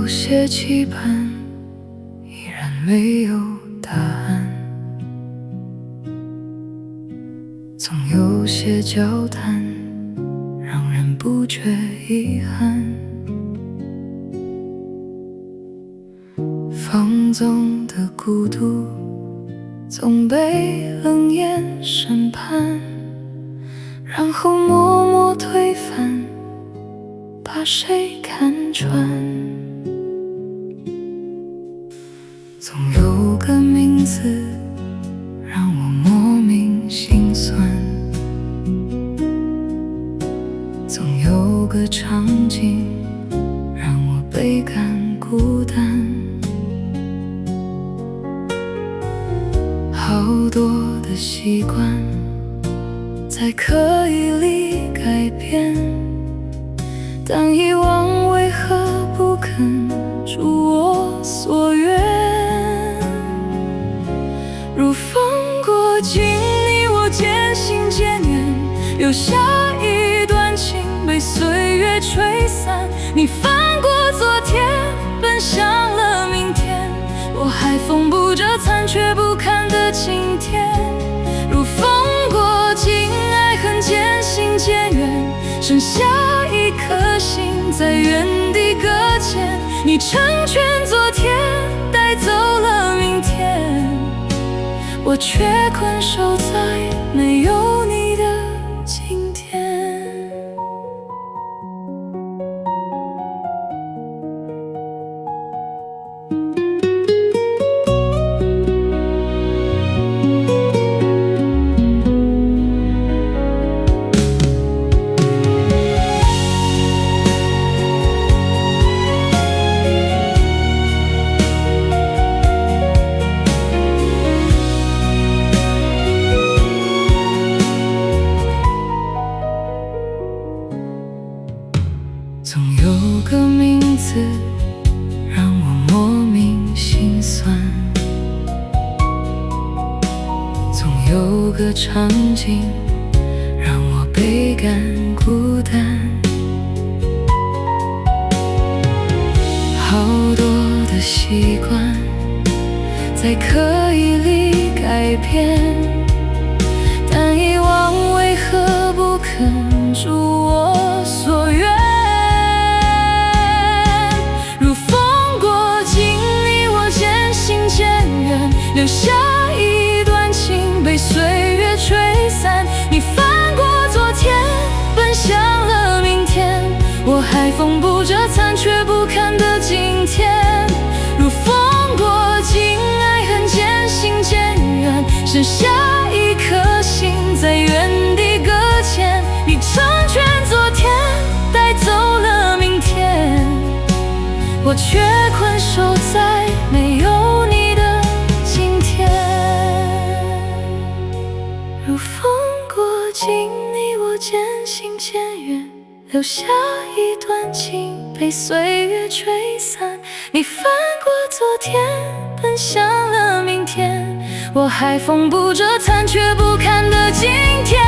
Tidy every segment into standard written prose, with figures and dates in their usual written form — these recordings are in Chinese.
有些期盼依然没有答案，总有些交谈让人不觉遗憾。放纵的孤独总被冷眼审判，然后默默推翻，把谁看穿。总有个名字让我莫名心酸，总有个场景让我倍感孤单。好多的习惯在刻意里改变，但遗忘为何不肯如我所愿？如风过境，你我渐行渐远，留下一段情被岁月吹散。你翻过昨天，奔向了明天，我还缝补着残缺不堪的今天。如风过境，爱恨渐行渐远，剩下一颗心在原地搁浅。你成全昨天，带走了明天，我却困守在没有你的今天。总有个名字让我莫名心酸，总有个场景让我倍感孤单。好多的习惯在刻意里改变，但遗忘为何不肯如我所愿？留下一段情被岁月吹散。你翻过昨天，奔向了明天，我还缝补着残缺不堪的今天。如风过境，爱恨渐行渐远，剩下一颗心在原地搁浅。你成全昨天，带走了明天，我却困守在没有你的如风过境，你我渐行渐远，留下一段情被岁月吹散。你翻过昨天，奔向了明天，我还缝补着残缺不堪的今天。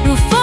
如风